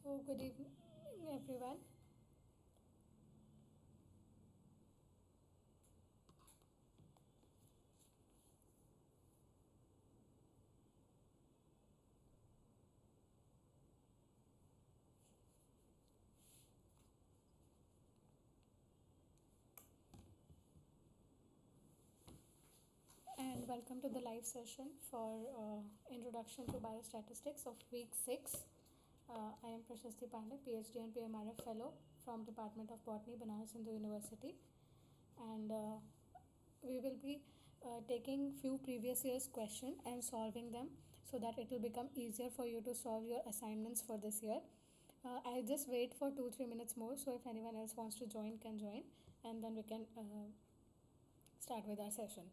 So, good evening, everyone. And welcome to the live session for Introduction to Biostatistics of Week 6. I am Prashasti Pandey, PhD and PMRF Fellow from Department of Botany, Banaras Hindu University. And we will be taking few previous year's question and solving them so that it will become easier for you to solve your assignments for this year. I'll just wait for 2-3 minutes more, so if anyone else wants to join can join, and then we can start with our session.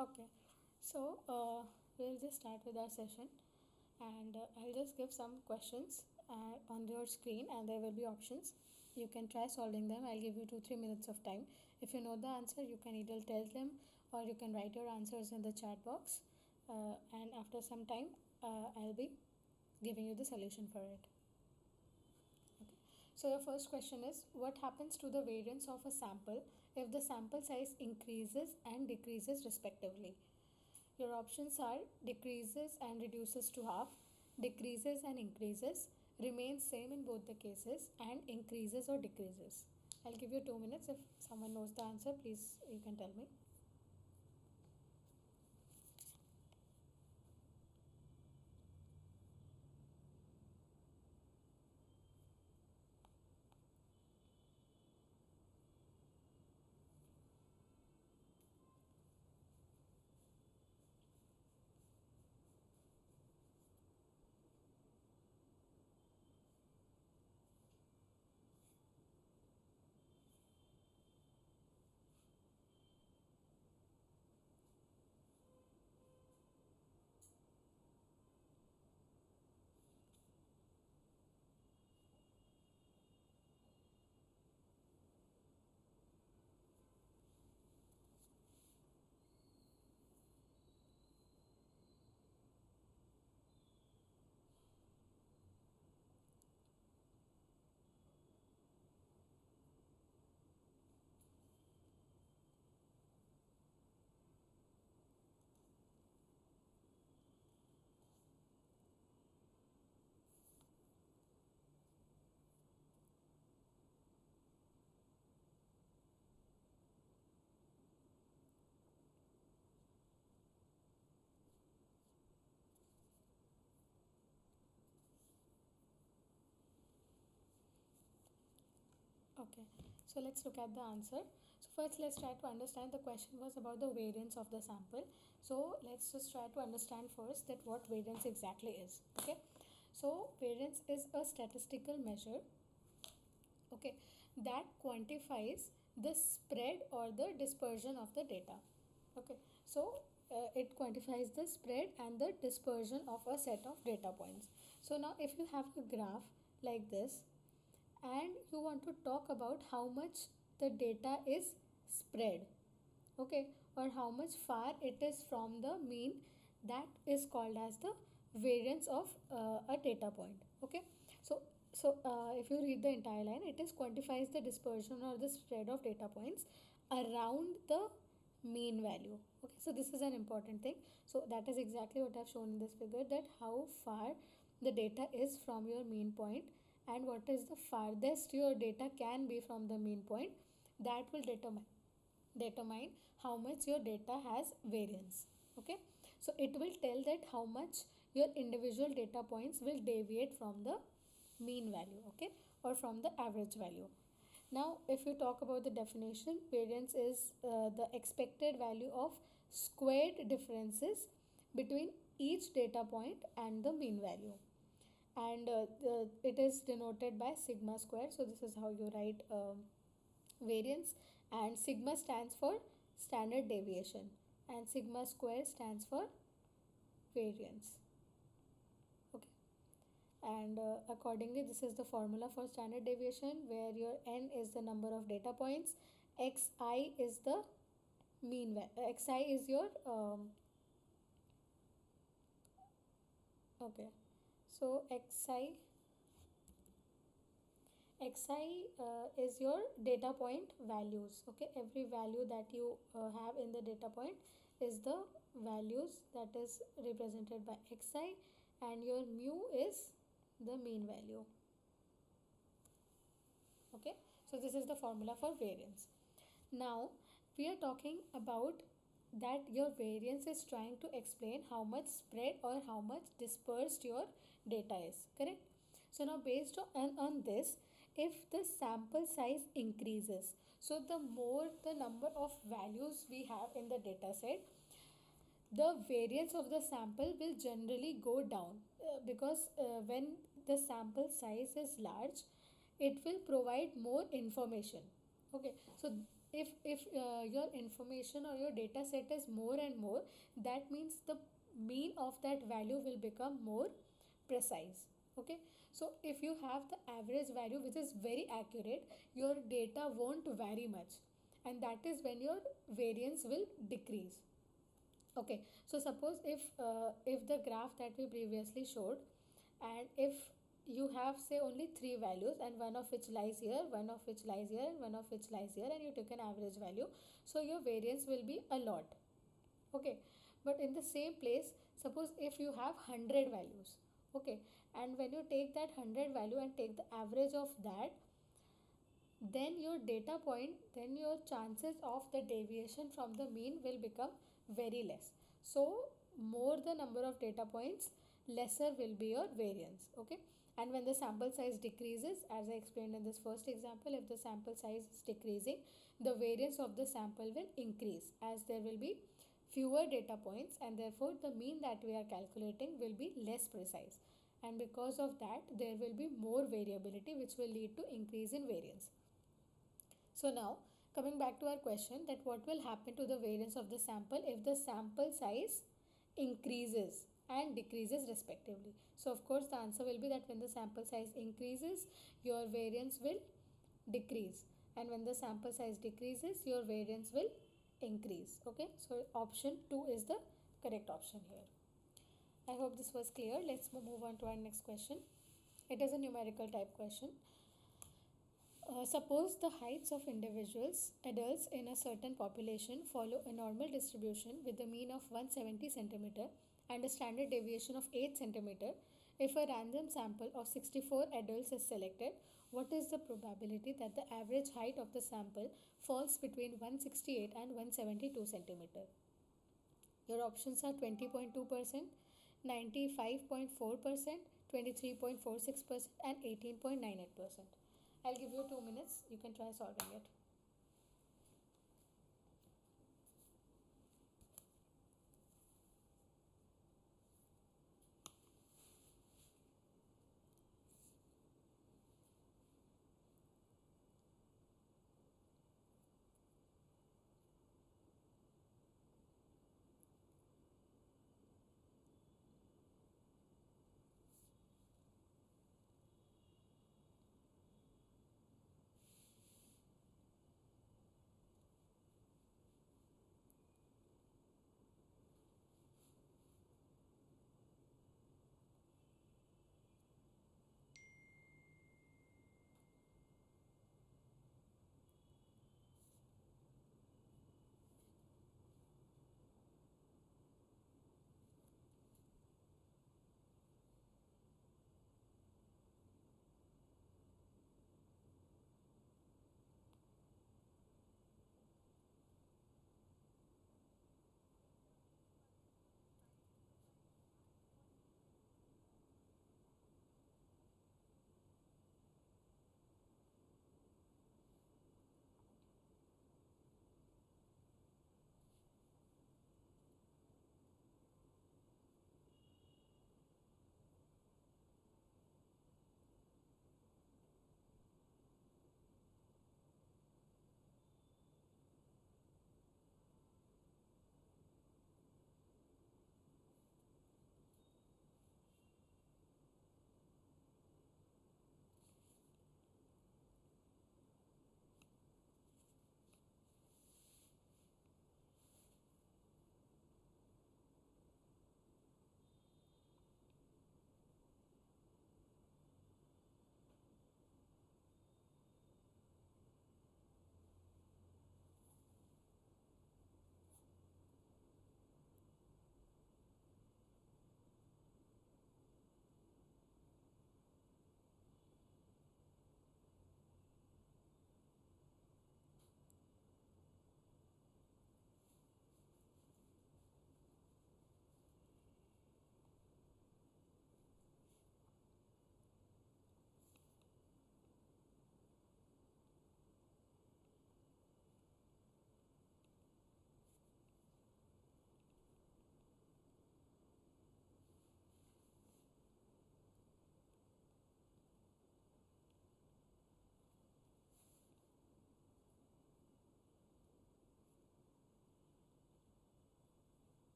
Okay, so we'll just start with our session, and I'll just give some questions on your screen, and there will be options. You can try solving them. I'll give you 2-3 minutes of time. If you know the answer, you can either tell them or you can write your answers in the chat box. And after some time, I'll be giving you the solution for it. Okay. So your first question is, what happens to the variance of a sample if the sample size increases and decreases respectively? Your options are decreases and reduces to half, decreases and increases, remains same in both the cases, and increases or decreases. I'll give you 2 minutes. If someone knows the answer, please you can tell me. Okay, so let's look at the answer. So first let's try to understand, the question was about the variance of the sample. So let's just try to understand first that what variance exactly is. Okay, So variance is a statistical measure, okay, that quantifies the spread or the dispersion of the data. Okay, so it quantifies the spread and the dispersion of a set of data points. So now if you have a graph like this and you want to talk about how much the data is spread, okay, or how much far it is from the mean, that is called as the variance of a data point. Okay, so if you read the entire line, it is quantifies the dispersion or the spread of data points around the mean value. Okay, so this is an important thing. So that is exactly what I've shown in this figure, that how far the data is from your mean point and what is the farthest your data can be from the mean point. That will determine how much your data has variance. Okay, so it will tell that how much your individual data points will deviate from the mean value, okay, or from the average value. Now if you talk about the definition, variance is the expected value of squared differences between each data point and the mean value, and it is denoted by sigma square. So this is how you write variance, and sigma stands for standard deviation and sigma square stands for variance. Okay, and accordingly this is the formula for standard deviation, where your n is the number of data points, xi is the xi is your okay, so xi is your data point values. Okay, every value that you have in the data point is the values that is represented by xi, and your mu is the mean value. Okay, so this is the formula for variance. Now we are talking about that your variance is trying to explain how much spread or how much dispersed your data is, correct? So now based on this, if the sample size increases, so the more the number of values we have in the data set, the variance of the sample will generally go down, because when the sample size is large, it will provide more information. Okay, so if your information or your data set is more and more, that means the mean of that value will become more precise. Okay, so if you have the average value which is very accurate, your data won't vary much, and that is when your variance will decrease. Okay, so suppose if the graph that we previously showed, and if you have say only three values, and one of which lies here, one of which lies here, and one of which lies here, and you take an average value, so your variance will be a lot. Okay, but in the same place, suppose if you have 100 values, okay, and when you take that 100 value and take the average of that, then your data point, then your chances of the deviation from the mean will become very less. So more the number of data points, lesser will be your variance. Okay, and when the sample size decreases, as I explained in this first example, if the sample size is decreasing, the variance of the sample will increase, as there will be fewer data points, and therefore the mean that we are calculating will be less precise, and because of that there will be more variability, which will lead to increase in variance. So now coming back to our question, that what will happen to the variance of the sample if the sample size increases and decreases respectively. So of course the answer will be that when the sample size increases, your variance will decrease, and when the sample size decreases, your variance will increase. Okay, so option 2 is the correct option here. I hope this was clear. Let's move on to our next question. It is a numerical type question. Suppose the heights of adults in a certain population follow a normal distribution with a mean of 170 centimeter and a standard deviation of 8 centimeter. If a random sample of 64 adults is selected, what is the probability that the average height of the sample falls between 168 and 172 centimeter? Your options are 20.2%, 95.4%, 23.46%, and 18.98%. I'll give you 2 minutes. You can try solving it.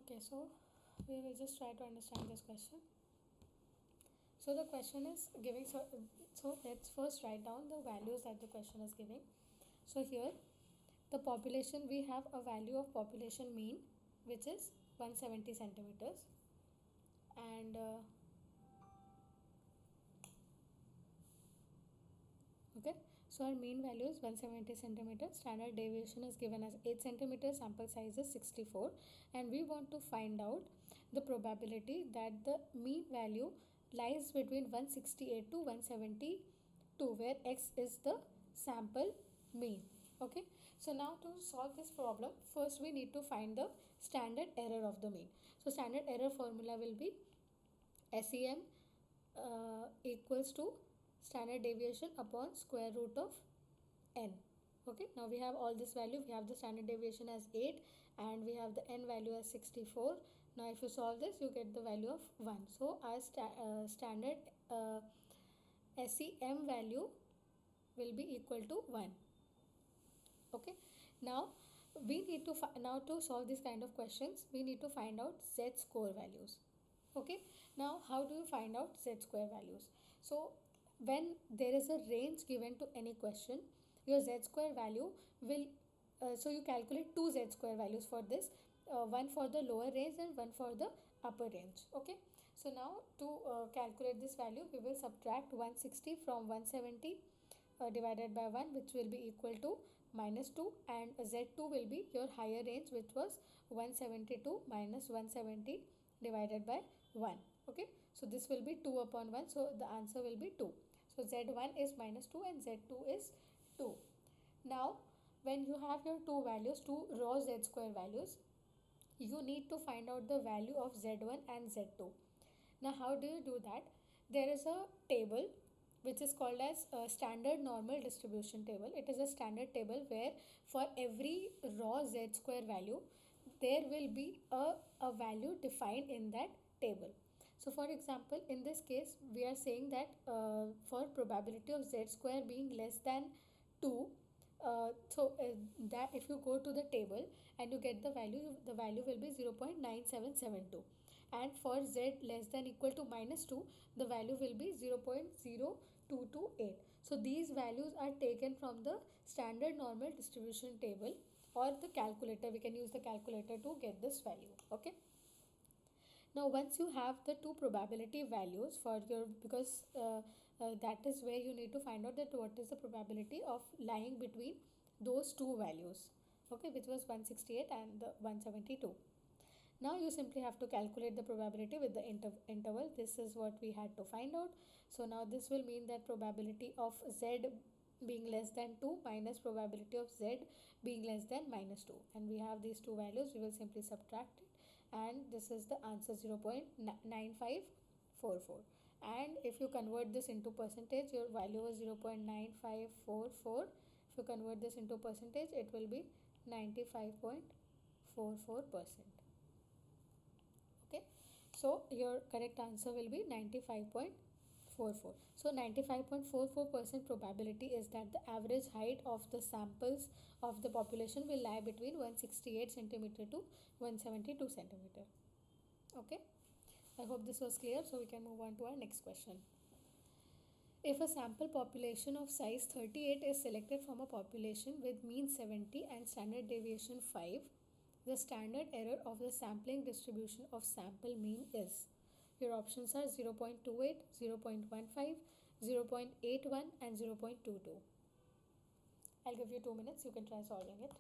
Okay, so we will just try to understand this question. So the question is giving, so let's first write down the values that the question is giving. So here the population, we have a value of population mean which is 170 centimeters, and okay, so our mean value is 170 centimeters, standard deviation is given as 8 centimeters, sample size is 64, and we want to find out the probability that the mean value lies between 168 to 172, where x is the sample mean. Okay, so now to solve this problem, first we need to find the standard error of the mean. So standard error formula will be SEM equals to standard deviation upon square root of n. Okay, now we have all this value. We have the standard deviation as 8 and we have the n value as 64. Now if you solve this, you get the value of 1. So our standard SEM value will be equal to 1. Okay, now we need to now to solve this kind of questions, we need to find out z score values. Okay, now how do you find out z square values? So when there is a range given to any question, your z square value will so you calculate two z square values for this, one for the lower range and one for the upper range. Okay, so now to calculate this value, we will subtract 160 from 170 divided by 1, which will be equal to minus 2, and z2 will be your higher range, which was 172 minus 170 divided by 1. Okay, so this will be 2 upon 1, so the answer will be 2. So z1 is minus 2 and z2 is 2. Now when you have your two values, two raw z square values, you need to find out the value of z1 and z2. Now how do you do that? There is a table which is called as a standard normal distribution table. It is a standard table where for every raw z square value, there will be a value defined in that table. So for example, in this case, we are saying that for probability of z square being less than 2, that if you go to the table and you get the value will be 0.9772, and for z less than equal to minus 2, the value will be 0.0228. So these values are taken from the standard normal distribution table or the calculator. We can use the calculator to get this value. Okay, now once you have the two probability values for your, because that is where you need to find out that what is the probability of lying between those two values, okay, which was 168 and the 172. Now you simply have to calculate the probability with the interval. This is what we had to find out. So now this will mean that probability of z being less than 2 minus probability of z being less than minus 2, and we have these two values. We will simply subtract it, and this is the answer, 0.9544. And if you convert this into percentage, your value was 0.9544. If you convert this into percentage, it will be 95.44%. Okay, so your correct answer will be 95.44. So 95.44% probability is that the average height of the samples of the population will lie between 168 centimeter to 172 centimeter. Okay, I hope this was clear. So we can move on to our next question. If a sample population of size 38 is selected from a population with mean 70 and standard deviation 5, the standard error of the sampling distribution of sample mean is. Your options are 0.28, 0.15, 0.81 and 0.22. I'll give you 2 minutes. You can try solving it.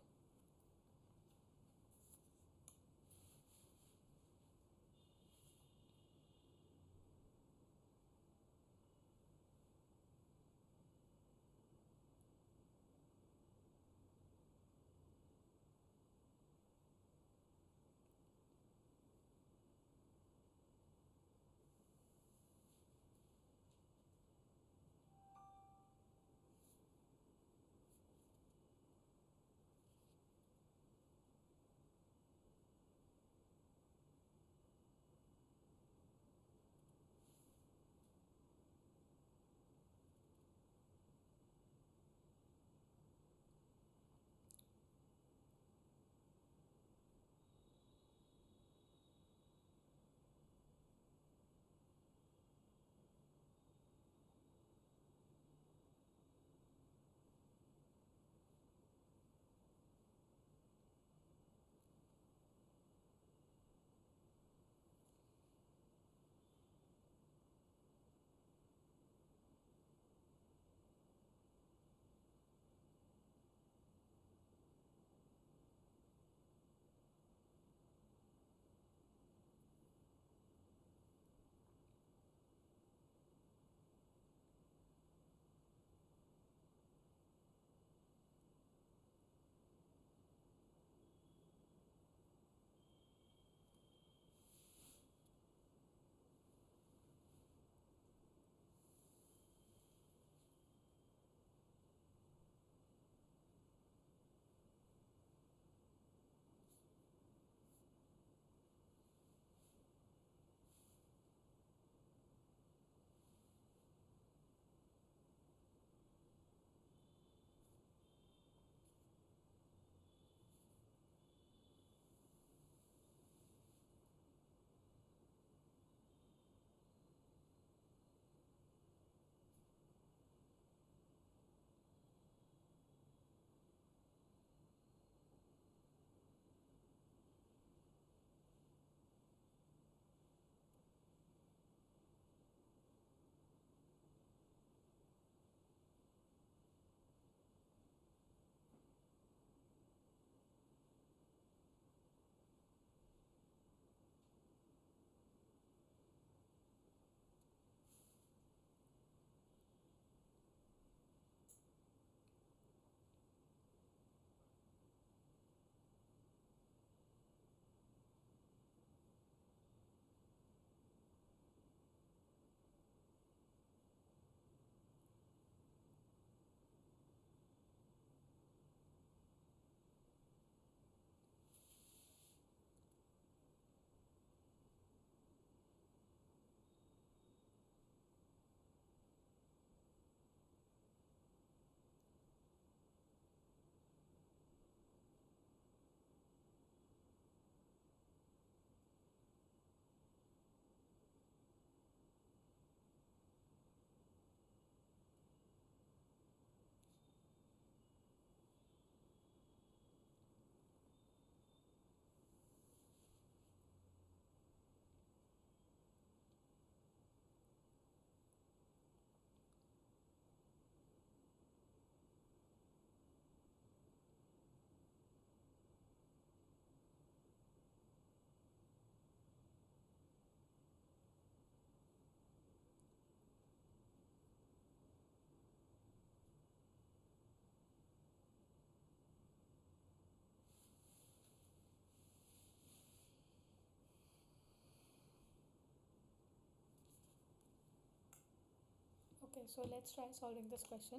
Okay, so let's try solving this question.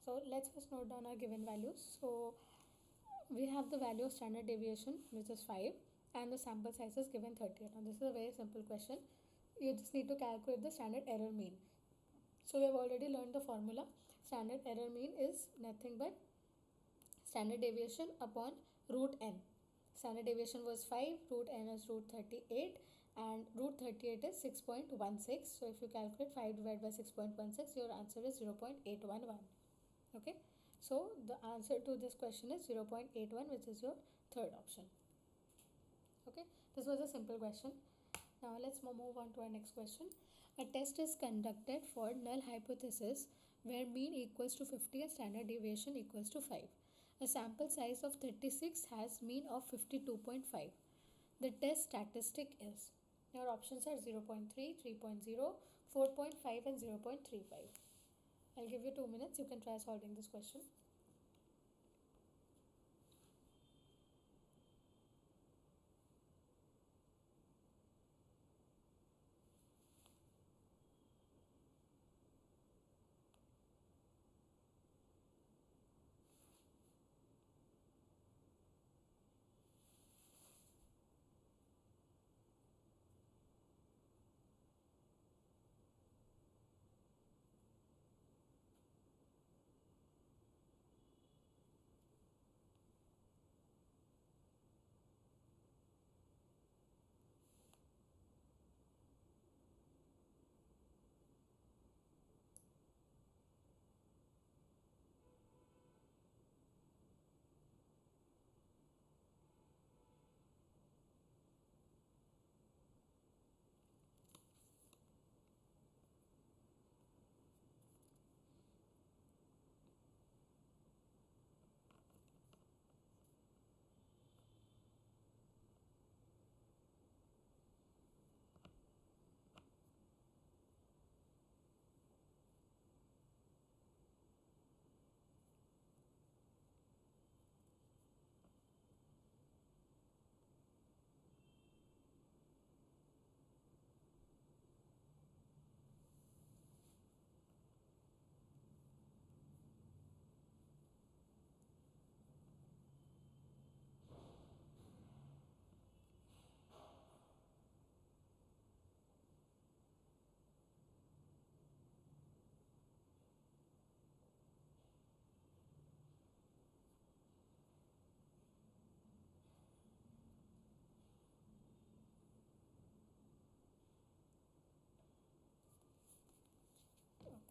So let's first note down our given values. So we have the value of standard deviation, which is 5, and the sample size is given 30. Now this is a very simple question. You just need to calculate the standard error mean. So we have already learned the formula. Standard error mean is nothing but standard deviation upon root n. Standard deviation was 5, root n is root 38, and root 38 is 6.16. So if you calculate 5 divided by 6.16, your answer is 0.811. Okay, so the answer to this question is 0.81, which is your third option. Okay, this was a simple question. Now let's move on to our next question. A test is conducted for null hypothesis where mean equals to 50 and standard deviation equals to 5. A sample size of 36 has mean of 52.5. The test statistic is, your options are 0.3, 3.0, 4.5 and 0.35. I'll give you 2 minutes. You can try solving this question.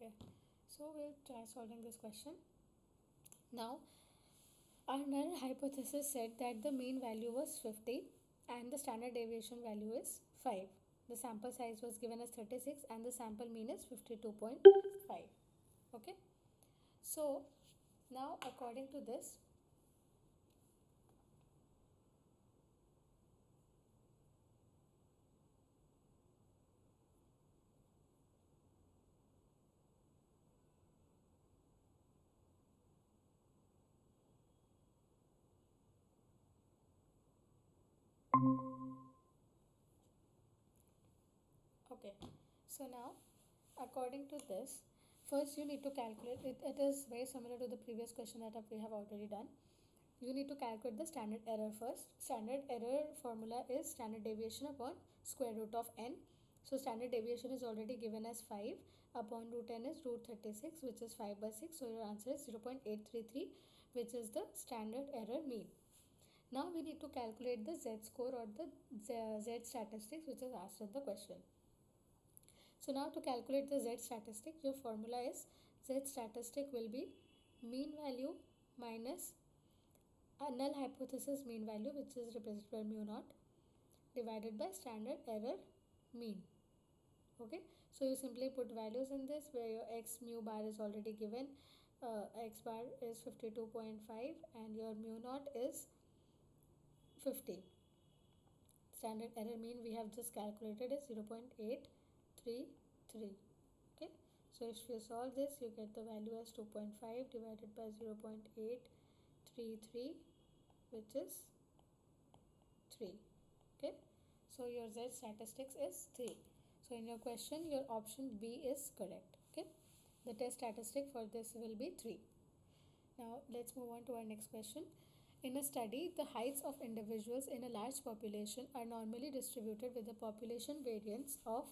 Okay, so we'll try solving this question. Now, our null hypothesis said that the mean value was 50 and the standard deviation value is 5. The sample size was given as 36 and the sample mean is 52.5. Okay, so now according to this, okay, so now according to this, first you need to calculate it. It is very similar to the previous question that we have already done. You need to calculate the standard error first. Standard error formula is standard deviation upon square root of n. So standard deviation is already given as 5 upon root n is root 36, which is 5 by 6. So your answer is 0.833, which is the standard error mean. Now we need to calculate the z-score or the z-statistics, which is asked in the question. So now to calculate the z-statistic, your formula is z-statistic will be mean value minus a null hypothesis mean value, which is represented by mu naught, divided by standard error mean. Okay, so you simply put values in this where your x mu bar is already given. X bar is 52.5 and your mu naught is 50. Standard error mean we have just calculated is 0.833. Okay, so if you solve this, you get the value as 2.5 divided by 0.833, which is 3. Okay, so your z statistics is 3. So in your question, your option B is correct. Okay. The test statistic for this will be 3. Now let's move on to our next question. In a study, the heights of individuals in a large population are normally distributed with a population variance of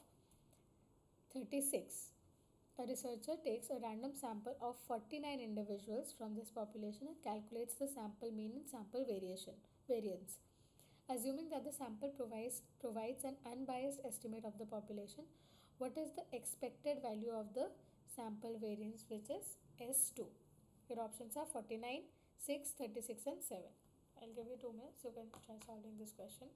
36. A researcher takes a random sample of 49 individuals from this population and calculates the sample mean and sample variance. Assuming that the sample provides an unbiased estimate of the population, what is the expected value of the sample variance, which is S2? Your options are 49, 6, 36, and 7. I'll give you 2 minutes. You can try solving this question.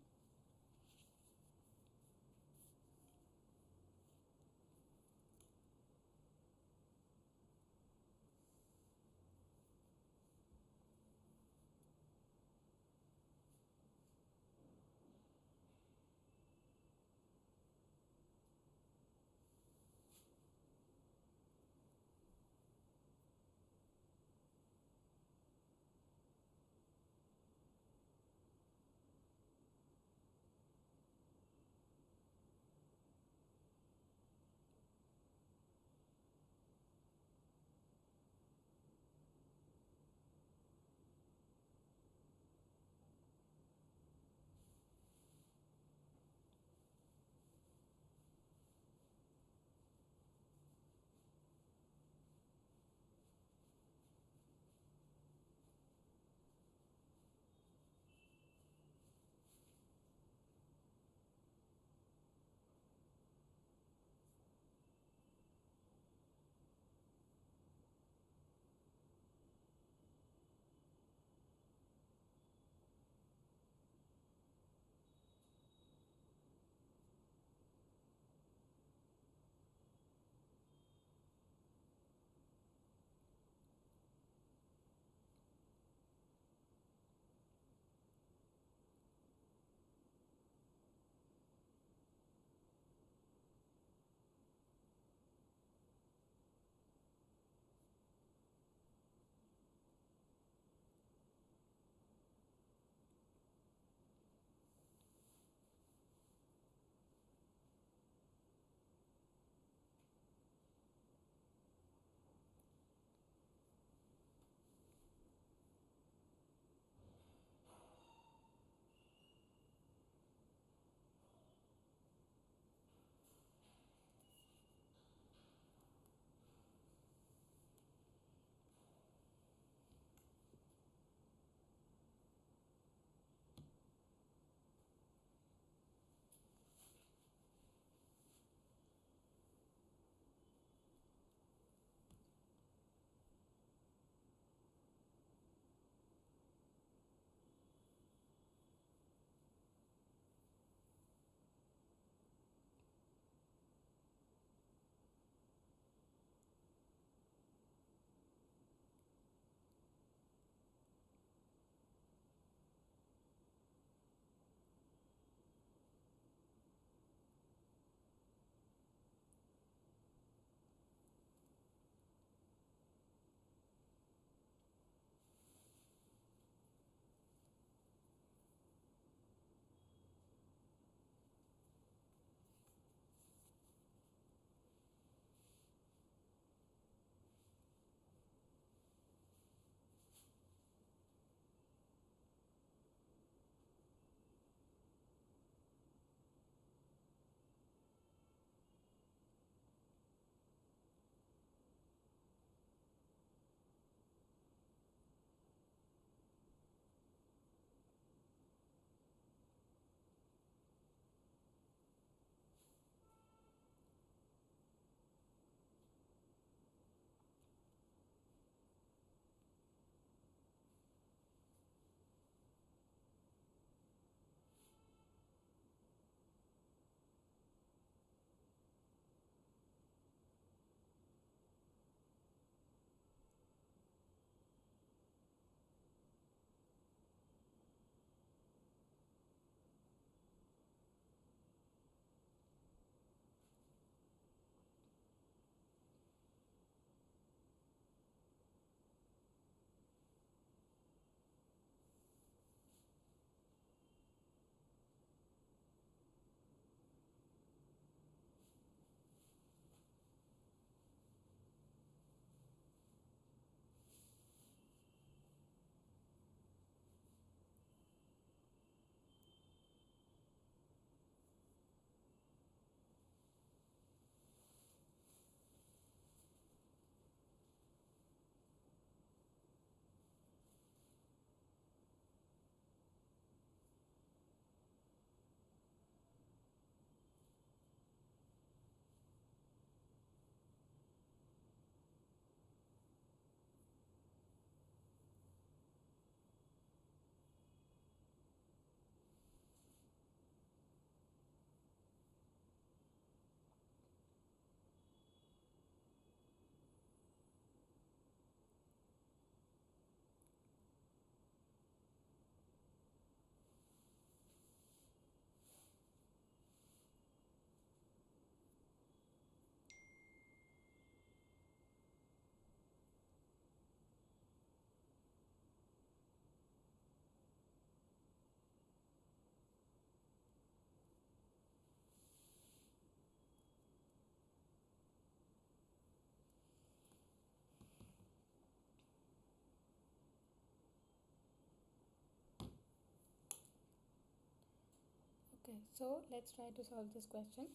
So let's try to solve this question.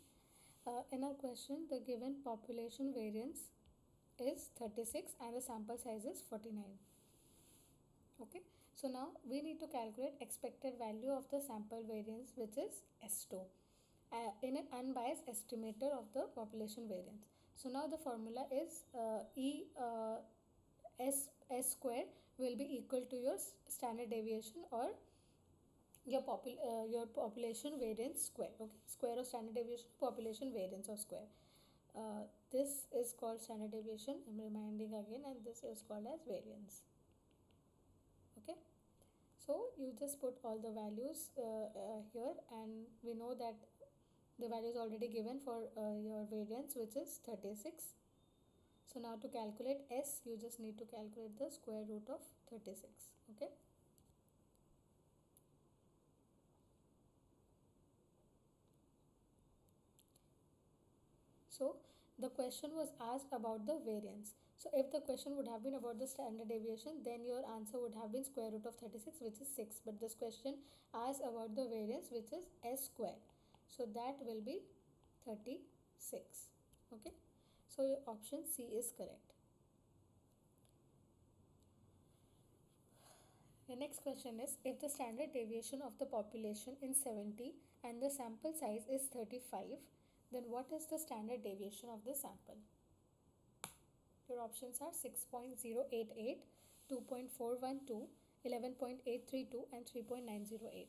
In our question, the given population variance is 36 and the sample size is 49. Okay, so now we need to calculate expected value of the sample variance, which is S2, in an unbiased estimator of the population variance. So now the formula is S square will be equal to your standard deviation or your population variance square. Okay, square of standard deviation, population variance or square. This is called standard deviation, I'm reminding again, and this is called as variance. Okay, so you just put all the values here, and we know that the value is already given for your variance, which is 36. So now to calculate S, you just need to calculate the square root of 36. Okay. So the question was asked about the variance. So if the question would have been about the standard deviation, then your answer would have been square root of 36, which is 6. But this question asked about the variance, which is S square. So that will be 36. Okay. So your option C is correct. The next question is, if the standard deviation of the population is 70 and the sample size is 35, then what is the standard deviation of the sample? Your options are 6.088, 2.412, 11.832 and 3.908.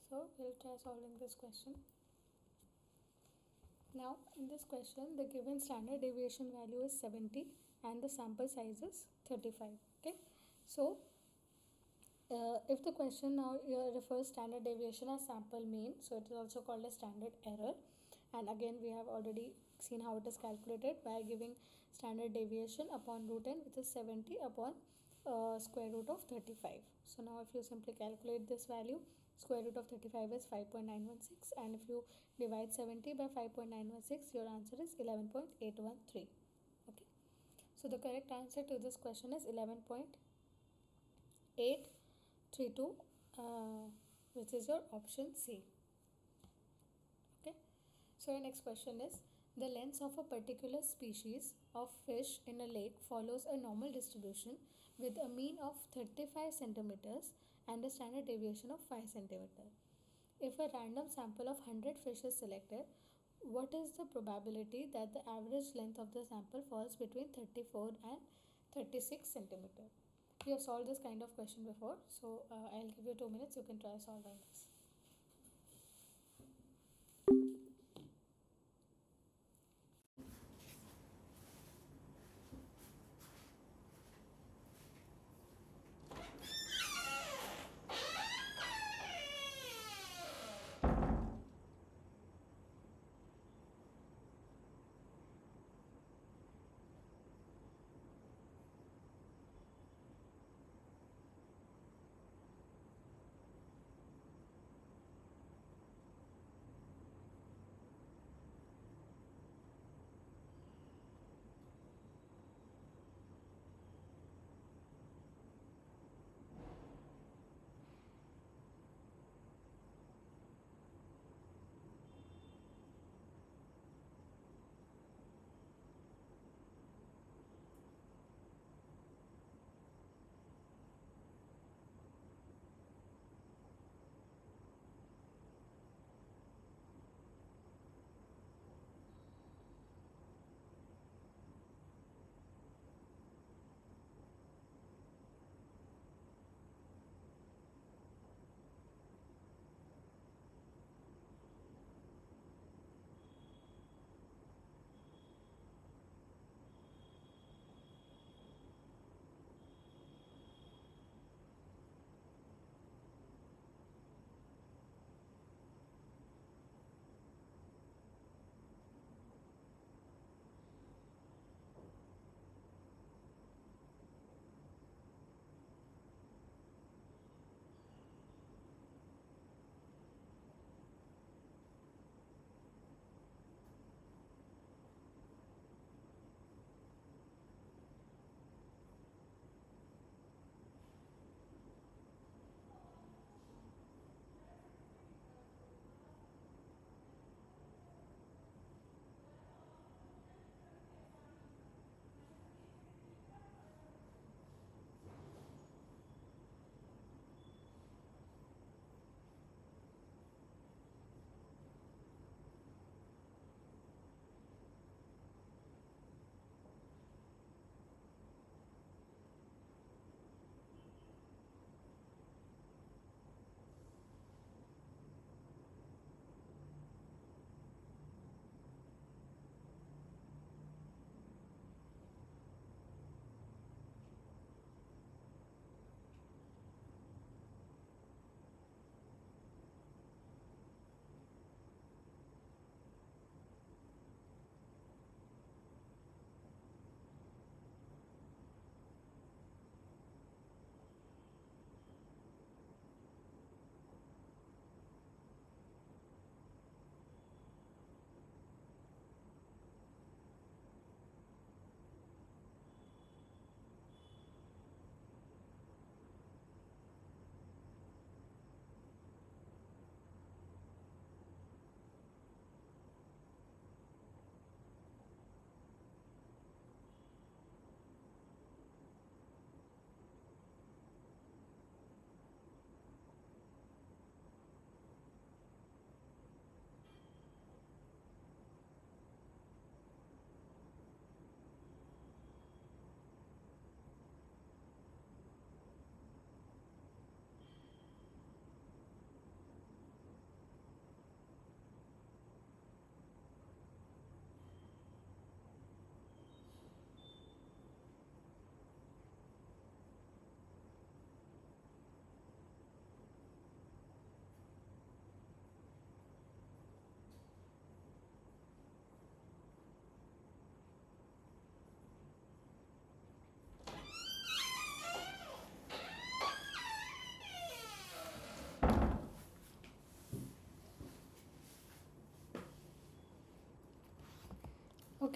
So we'll try solving this question. Now in this question the given standard deviation value is 70 and the sample size is 35. Okay, so if the question now refers standard deviation as sample mean, so it is also called a standard error. And again we have already seen how it is calculated by giving standard deviation upon root n, which is 70 upon square root of 35. So now if you simply calculate this value, square root of 35 is 5.916, and if you divide 70 by 5.916, your answer is 11.813. Okay, so the correct answer to this question is 11.832, which is your option C. Okay, so your next question is, the length of a particular species of fish in a lake follows a normal distribution with a mean of 35 centimeters and a standard deviation of 5 centimeters. If a random sample of 100 fish is selected, what is the probability that the average length of the sample falls between 34 and 36 centimeters? We have solved this kind of question before, so I'll give you 2 minutes, you can try solving this.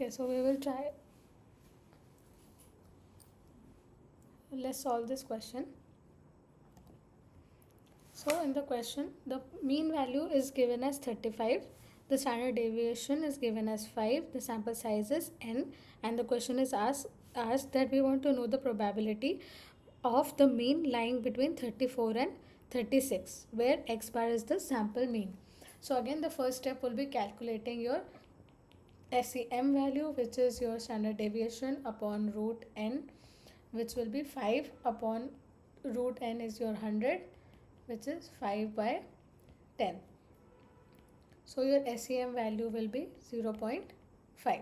Okay, so we will try. Let's solve this question. So in the question, the mean value is given as 35, the standard deviation is given as 5, the sample size is n, and the question is asked that we want to know the probability of the mean lying between 34 and 36, where x bar is the sample mean. So again, the first step will be calculating your SEM value, which is your standard deviation upon root n, which will be 5 upon root n is your 100, which is 5 by 10. So your SEM value will be 0.5.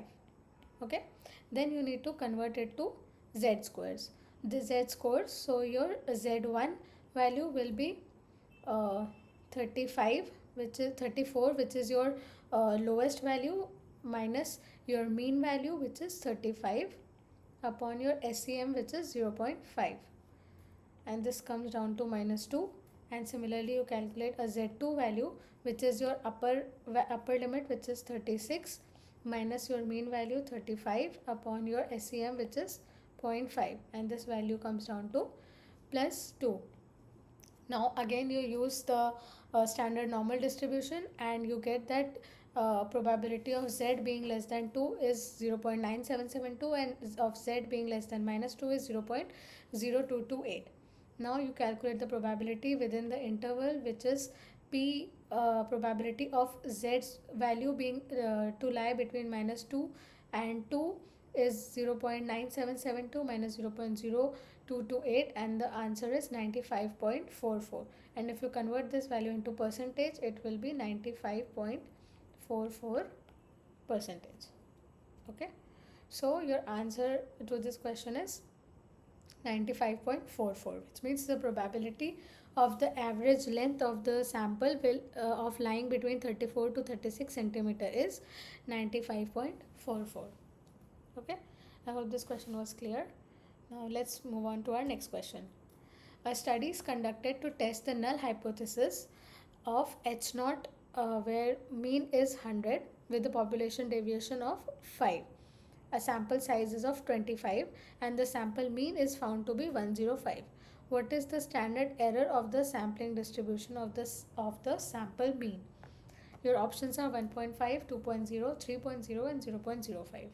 Okay. Then you need to convert it to Z squares. The Z scores, so your Z1 value will be 35, which is 34, which is your lowest value, minus your mean value, which is 35, upon your SEM, which is 0.5, and this comes down to -2. And similarly you calculate a Z2 value, which is your upper limit, which is 36, minus your mean value 35 upon your SEM, which is 0.5, and this value comes down to +2. Now again you use the standard normal distribution, and you get that probability of Z being less than 2 is 0.9772, and of Z being less than -2 is 0.0228. Now you calculate the probability within the interval, which is P probability of Z's value being to lie between -2 and 2 is 0.9772 minus 0.0228, and the answer is 95.44. And if you convert this value into percentage, it will be 95.44 percentage. Okay, so your answer to this question is 95.44, which means the probability of the average length of the sample will of lying between 34 to 36 centimeter is 95.44. Okay, I hope this question was clear. Now let's move on to our next question. A study is conducted to test the null hypothesis of H naught, where mean is 100 with the population deviation of 5. A sample size is of 25 and the sample mean is found to be 105. What is the standard error of the sampling distribution of the sample mean? Your options are 1.5, 2.0, 3.0 and 0.05.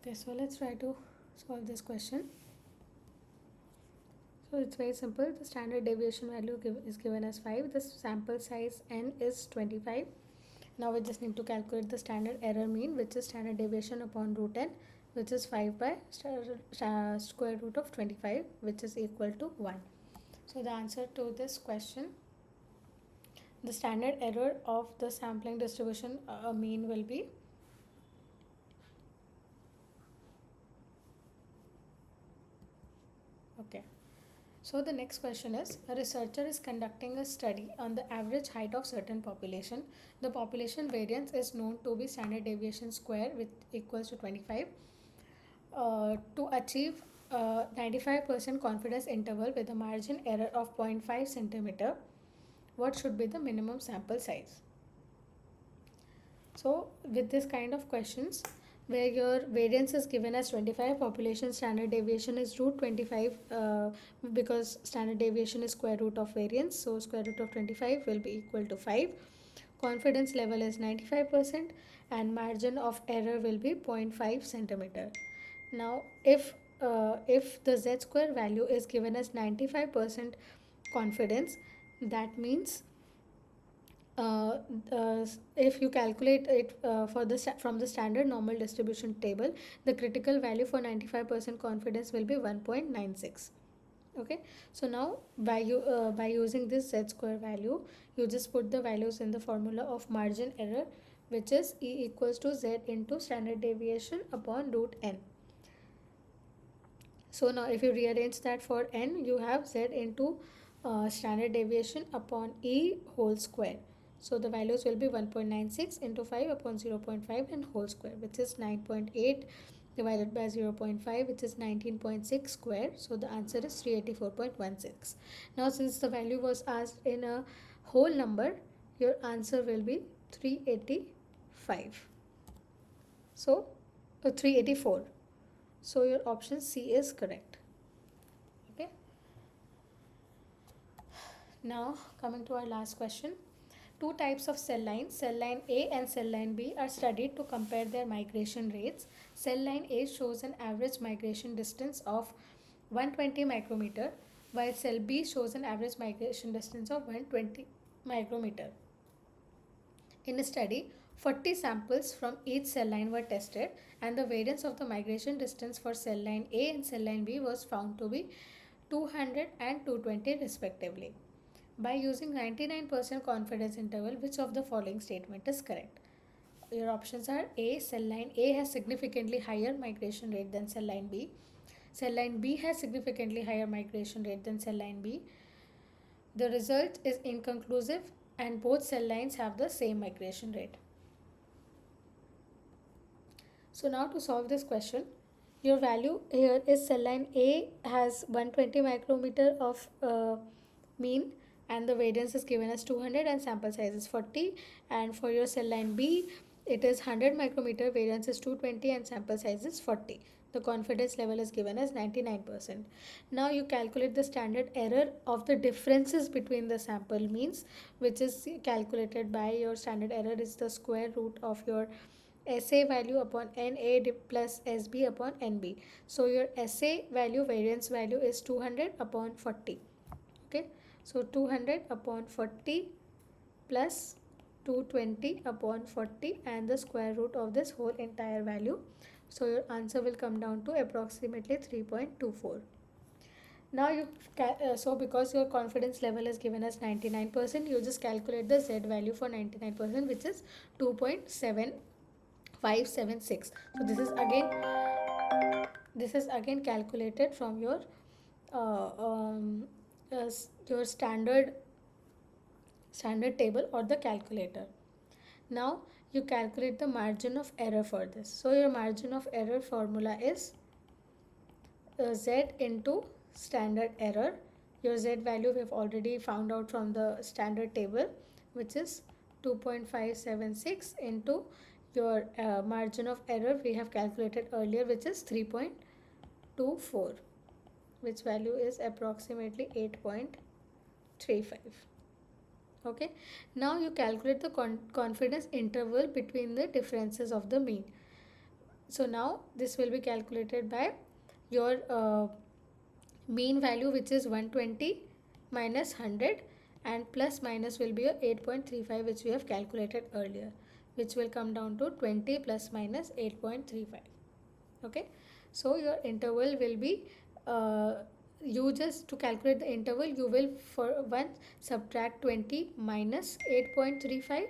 Okay, so let's try to solve this question. So it's very simple. The standard deviation value is given as 5. The sample size n is 25. Now we just need to calculate the standard error mean, which is standard deviation upon root n, which is 5 by square root of 25, which is equal to 1. So the answer to this question, the standard error of the sampling distribution mean will be okay. So the next question is, a researcher is conducting a study on the average height of certain population. The population variance is known to be standard deviation square, which equals to 25. To achieve 95% confidence interval with a margin error of 0.5 centimeter, what should be the minimum sample size? So with this kind of questions, where your variance is given as 25, population standard deviation is root 25, because standard deviation is square root of variance, so square root of 25 will be equal to 5. Confidence level is 95% and margin of error will be 0.5 centimeter. Now if the z square value is given as 95% confidence, that means uh, if you calculate it from the standard normal distribution table, the critical value for 95% confidence will be 1.96. Okay, so now by using this z square value, you just put the values in the formula of margin error, which is E equals to z into standard deviation upon root n. So now if you rearrange that for n, you have z into standard deviation upon e whole square. So the values will be 1.96 into 5 upon 0.5 and whole square, which is 9.8 divided by 0.5, which is 19.6 square. So the answer is 384.16. Now since the value was asked in a whole number, your answer will be 385. So 384. So your option C is correct. Okay. Now coming to our last question. Two types of cell lines, cell line A and cell line B, are studied to compare their migration rates. Cell line A shows an average migration distance of 120 micrometer, while cell B shows an average migration distance of 120 micrometer. In a study, 40 samples from each cell line were tested and the variance of the migration distance for cell line A and cell line B was found to be 200 and 220 respectively. By using 99% confidence interval, which of the following statement is correct? Your options are A, cell line A has significantly higher migration rate than cell line B. Cell line B has significantly higher migration rate than cell line B. The result is inconclusive and both cell lines have the same migration rate. So now to solve this question, your value here is cell line A has 120 micrometer of mean and the variance is given as 200 and sample size is 40, and for your cell line B it is 100 micrometer, variance is 220 and sample size is 40. The confidence level is given as 99%. Now you calculate the standard error of the differences between the sample means, which is calculated by your standard error is the square root of your SA value upon NA plus SB upon NB. So your SA value, variance value is 200 upon 40. Okay, so 200 upon 40 plus 220 upon 40 and the square root of this whole entire value. So your answer will come down to approximately 3.24. Now so because your confidence level is given as 99%, you just calculate the Z value for 99%, which is 2.7576. So this is again calculated from your standard table or the calculator. Now you calculate the margin of error for this. So your margin of error formula is Z into standard error. Your Z value we have already found out from the standard table, which is 2.576 into your margin of error we have calculated earlier, which is 3.24, which value is approximately 8.35. Okay, now you calculate the confidence interval between the differences of the mean. So now this will be calculated by your mean value, which is 120 minus 100, and plus minus will be your 8.35, which we have calculated earlier, which will come down to 20 plus minus 8.35. Okay, so your interval will be you just to calculate the interval, you will for one subtract 20 minus 8.35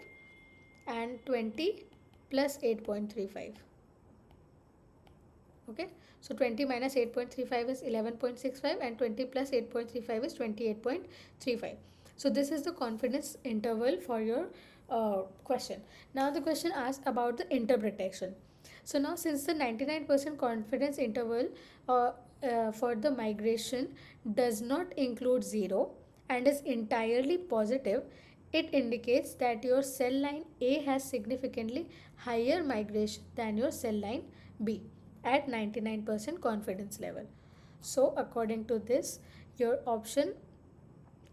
and 20 plus 8.35. Okay, so 20 minus 8.35 is 11.65 and 20 plus 8.35 is 28.35. So this is the confidence interval for your question. Now the question asks about the interpretation. So now, since the 99% confidence interval for the migration does not include 0 and is entirely positive, it indicates that your cell line A has significantly higher migration than your cell line B at 99% confidence level. So according to this, your option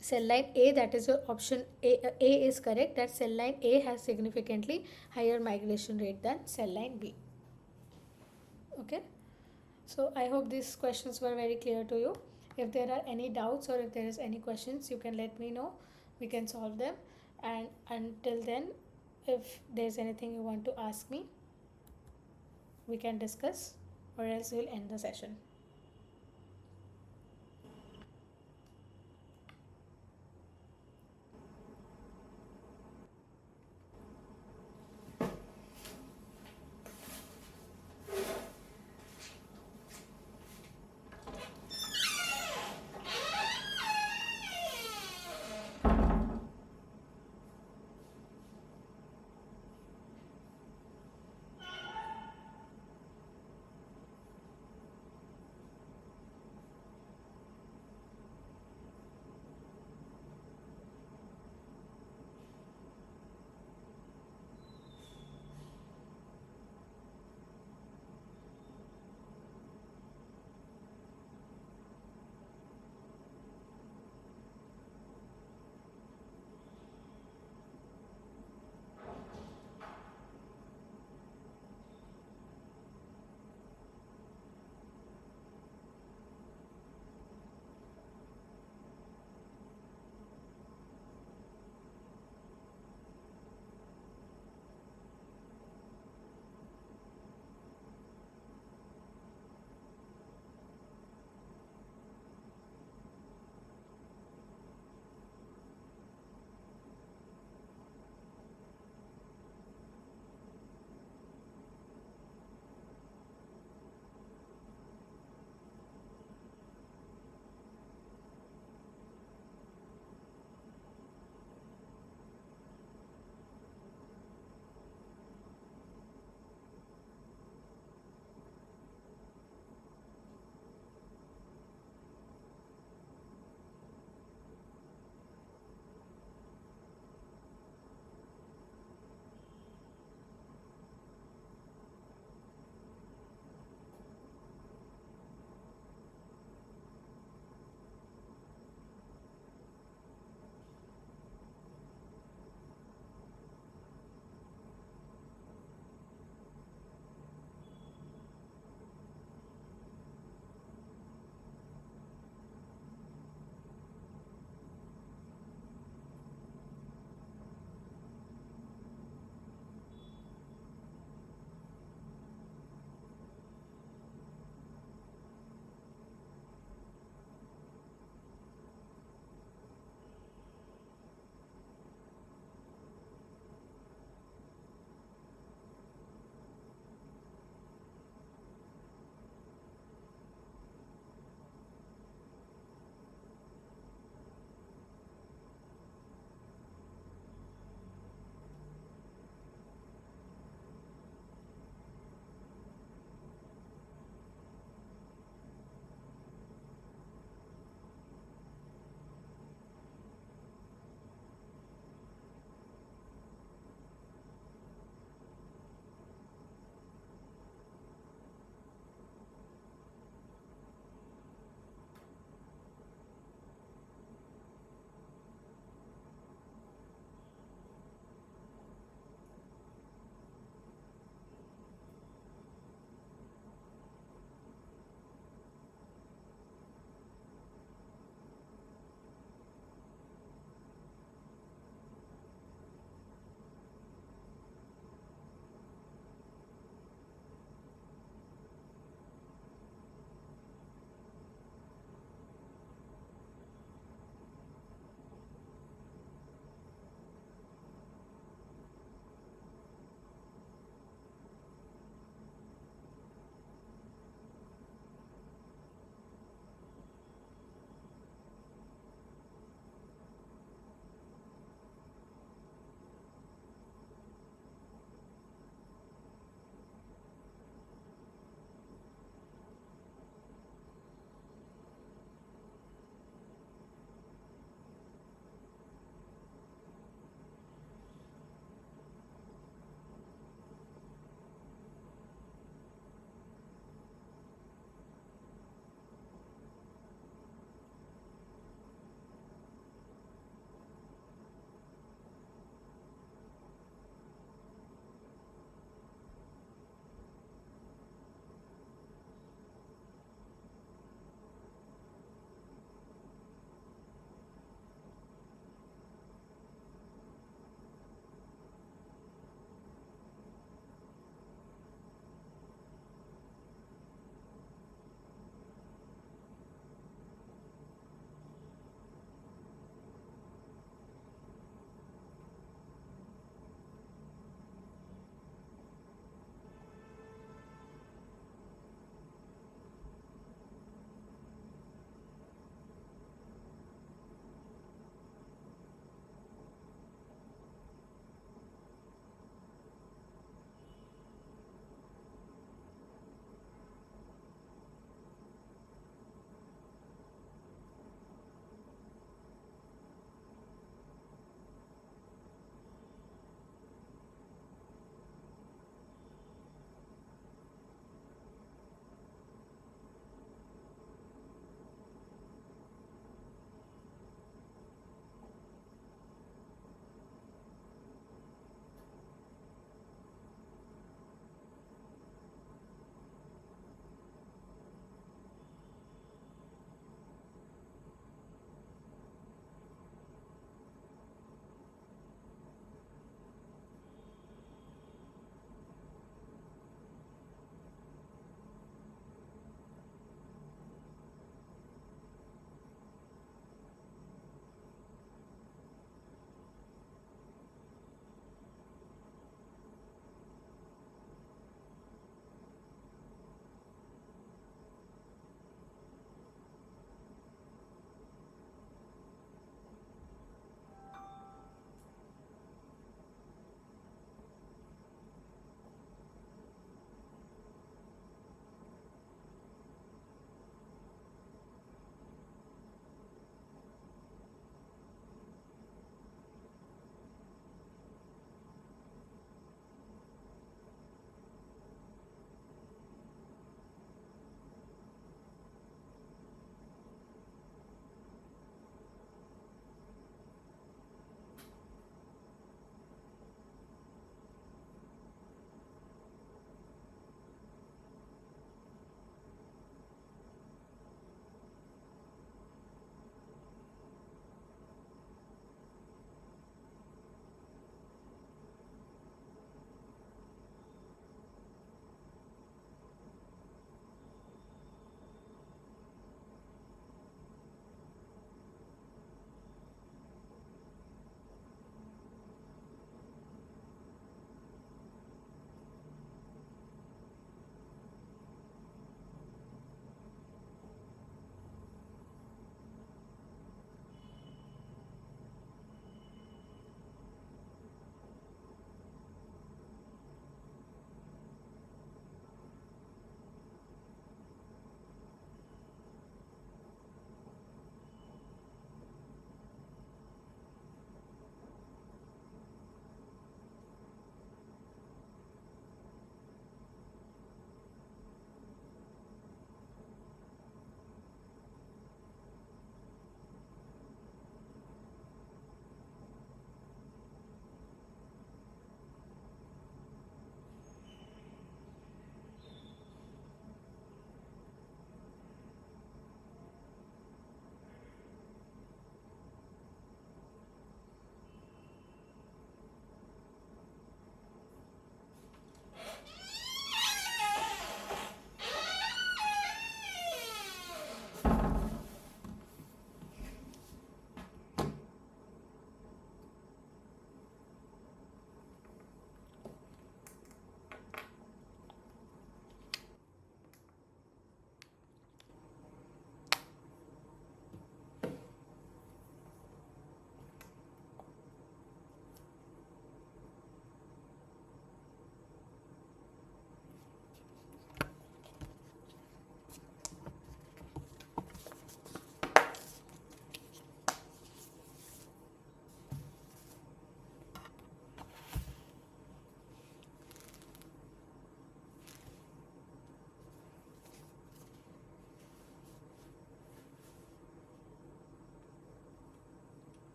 cell line A, that is your option A is correct, that cell line A has significantly higher migration rate than cell line B. Okay, so I hope these questions were very clear to you. If there are any doubts or if there is any questions, you can let me know, we can solve them. And until then, if there's anything you want to ask me, we can discuss, or else we'll end the session.